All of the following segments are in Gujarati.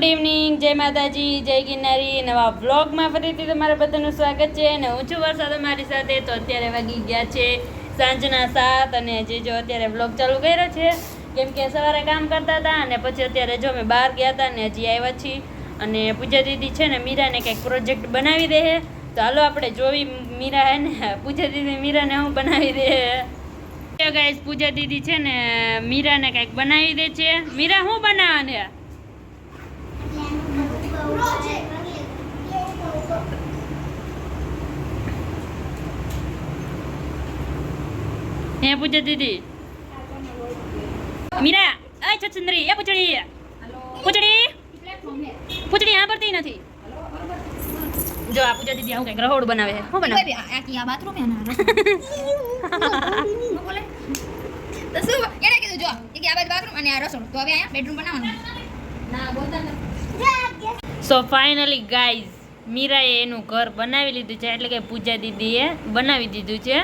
ગુડ ઇવનિંગ, જય માતાજી, જય ગિરનારી. નવા વ્લોગમાં ફરીથી તમારા બધાનું સ્વાગત છે. અને હું છું વરસાદ અમારી સાથે. તો અત્યારે વાગી ગયા છે સાંજના 7 અને જે જો અત્યારે વ્લોગ ચાલુ કર્યો છે કેમ કે સવારે કામ કરતા હતા અને પછી અત્યારે જો અમે બહાર ગયા હતા ને હજી આવ્યા છીએ. અને પૂજા દીદી છે ને મીરાને કંઈક પ્રોજેક્ટ બનાવી દે છે. તો હાલો આપણે જોવી મીરા હે ને પૂજા દીદી મીરાને હું બનાવી દે. ગાઈસ પૂજા દીદી છે ને મીરાને કંઈક બનાવી દે છે. મીરા શું બનાવવાને? હે પૂજા દીદી મીરા આ છછંદરી એ પૂછડી પૂછડી પૂછડી આ પડતી નથી. જો આ પૂજા દીદી આવું કઈક રહોડ બનાવે છે. શું બનાવે? આ બાથરૂમ હે ના બોલે તો શું એને કીધું જો કે આ બાથરૂમ અને આ રસોડું તો હવે અહીંયા બેડરૂમ બનાવવાનું ના બોલતા નથી. સો ફાઇનલી ગાઈઝ મીરાએ એનું ઘર બનાવી લીધું છે, એટલે કે પૂજા દીદીએ બનાવી દીધું છે.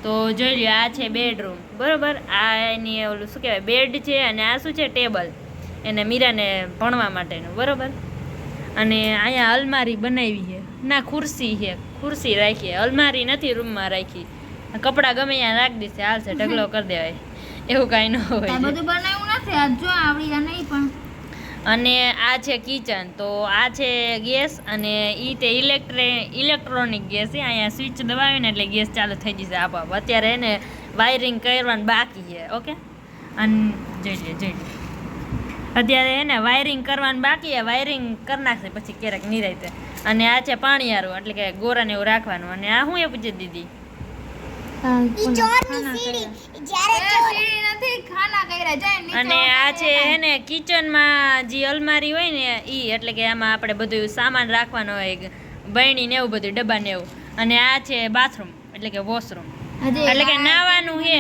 તો જોઈ લ્યો, આ છે બેડરૂમ, બરાબર. આ એની ઓલું શું કહેવાય બેડ છે અને આ શું છે ટેબલ એને મીરાને ભણવા માટેનું, બરાબર. અને અહીંયા અલમારી બનાવી છે ના ખુરશી છે, ખુરશી રાખી, અલમારી નથી રૂમમાં રાખી. કપડાં ગમે ત્યાં રાખી દીશે હાલશે, ઢગલો કરી દેવાય એવું કાંઈ ન હોય. બધું બનાવ્યું નથી આજ જો આવડી આ નહીં પણ. અને આ છે કિચન. તો આ છે ગેસ અને એ તે ઇલેક્ટ્રોનિક ગેસ છે. અહીંયા સ્વિચ દબાવીને એટલે ગેસ ચાલુ થઈ જશે આપોઆપ. અત્યારે એને વાયરિંગ કરવાનું બાકી છે. ઓકે, અને જોઈ લે અત્યારે એને વાયરિંગ કરવાનું બાકી છે. વાયરિંગ કરી નાખશે પછી ક્યારેક નિરાયતે. અને આ છે પાણીયારું, એટલે કે ગોરાને એવું રાખવાનું. અને આ શું એ પૂછી દીદી અને આ છે એને કિચનમાં જે અલમારી હોય ને ઈ, એટલે કે આમાં આપણે બધું સામાન રાખવાનો હોય, બરણી ને એવું બધું, ડબ્બા ને એવું. અને આ છે બાથરૂમ, એટલે કે વોશરૂમ, એટલે કે નાવાનું છે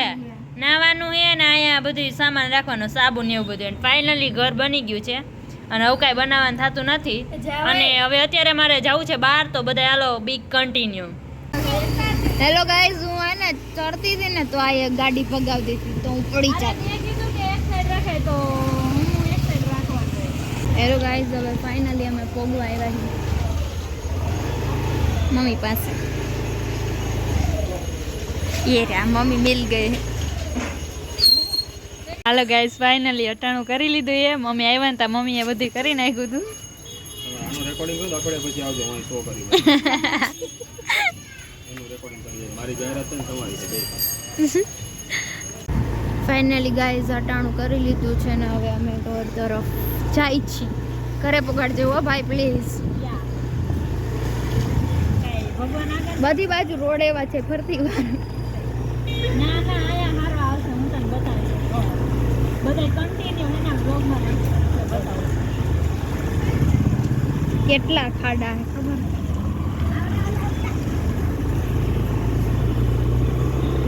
ને અહીંયા બધું સામાન રાખવાનો, સાબુ ને એવું બધું. ફાઇનલી ઘર બની ગયું છે અને હવે કાંઈ બનાવવાનું થતું નથી. અને હવે અત્યારે મારે જવું છે બહાર, તો બધા હાલો બિગ કન્ટિન્યુ. હેલો ગાઈઝ, હું આ ને ચડતી હતી ને તો આ એક ગાડી ભગાવતી હતી તો હું પડી ચાલી. હેલો ગાઈઝ, હવે ફાઇનલી અમે પોગવા આવ્યા છીએ મમ્મી પાસે. ये रहा मम्मी मिल गए. હાલો ગાઈસ, ફાઇનલી અટાણું કરી લીધું એ. મમ્મી આવ્યા ને તા મમ્મીએ બધું કરી નાખ્યું હતું. રેકોર્ડિંગ કરો અઠવાડિયા પછી આવજો, હું શો કરી એનું રેકોર્ડિંગ કરીએ. મારી જાહેરાત છે ને તમારી છે બે. ફાઇનલી ગાઈઝ અટાણું કરી લીધું છે ને હવે અમે ઘર તરફ જાય છીએ. ઘરે પકડજો હો ભાઈ પ્લીઝ. બધી બાજુ રોડ એવા છે ફરતી વાર. ના ના આયા હારો આવશે, હું તને બતાવીશ. બધા કન્ટિન્યુ એના બ્લોગમાં બતાવું કેટલા ખાડા હે ખબર.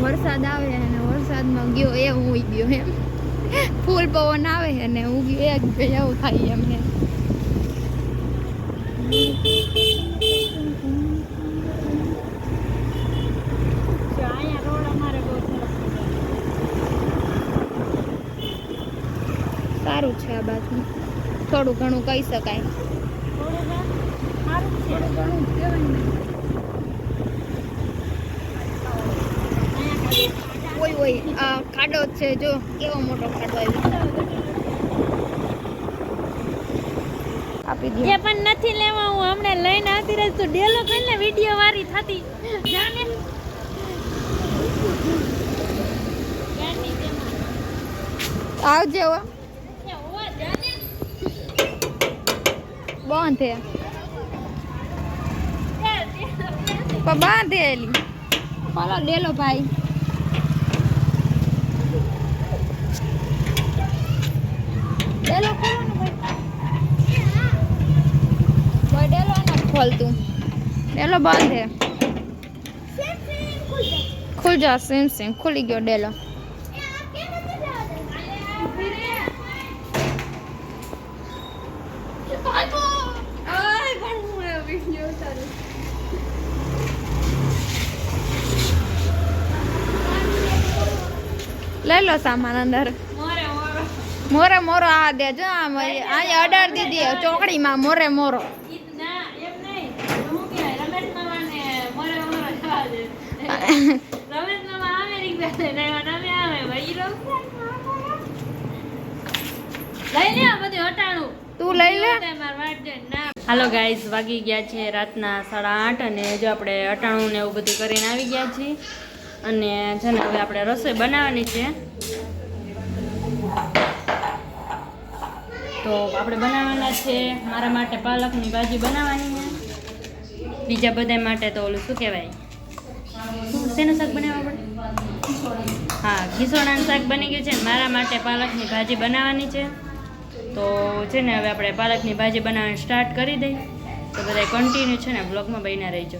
વરસાદ આવે અને વરસાદમાં ગયો એ હું ગયો એમ. ફૂલ પવન આવે અને હું ગયો એક એવું થાય એમ. સારું છે આ બાજુ, થોડું ઘણું કહી શકાય. ઓય ઓય આ ખાડો છે, જો કેવો મોટો ખાડો આવ્યો. આપી દે એ પણ નથી લેવા. હું હમણાં લઈને આવતી રહી તો ડેલો કરીને વિડિયો વારી થતી જાને. આવજે હો. બાંધે બાંધેલી પાલો ડેલો ભાઈ. ડેલો ખોલવાનું ભાઈ, ડેલો ન ખોલતું, ડેલો બાંધે. ખુલ જા સિમ સિમ, ખુલી ગયો ડેલો. લઈ લો સામાન અંદર. મોરે મોરો આ દે જો આમ અહીંયા અડાડ દીધી ચોકડીમાં મોરે મોરો ના એમ નહીં હું કે રમેશ મામાને મોરે મોરે જવા દે રમેશ મામા અમેરિક બેસે ને અમે આવે ભાઈ લઈ લે આ બધું હટાણું તું લઈ લે હાલો ગાઈઝ વાગી ગયા છે રાતના 8:30 અને જો આપણે અટાણું ને એવું બધું કરીને આવી ગયા છીએ અને છે ને હવે આપણે રસોઈ બનાવવાની છે તો આપણે બનાવવાના છે મારા માટે પાલકની ભાજી બનાવવાની છે બીજા બધા માટે તો ઓલું શું કહેવાય શેનું શાક બનાવવા પડે હા ખીસોણાનું શાક બની ગયું છે ને મારા માટે પાલકની ભાજી બનાવવાની છે તો છે ને હવે આપણે પાલકની ભાજી બનાવવાની સ્ટાર્ટ કરી દઈએ તો બધા કન્ટિન્યુ છે ને બ્લોગમાં બન્યા રહીજો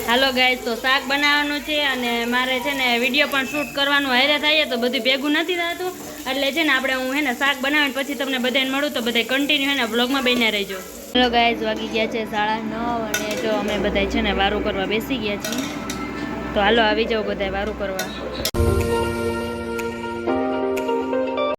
હાલો ગાઈઝ તો શાક બનાવવાનું છે અને મારે છે ને વિડીયો પણ શૂટ કરવાનું હારે થાય તો બધું ભેગું નથી થતું એટલે છે ને આપણે હું હે ને શાક બનાવીને પછી તમને બધાને મળું તો બધા કન્ટિન્યુ હે ને બ્લોગમાં બન્યા રહીજો હાલો ગાઈઝ વાગી ગયા છે 9:30 અને જો અમે બધા છે ને વારું કરવા બેસી ગયા છીએ તો હાલો આવી જાઓ બધા વારું કરવા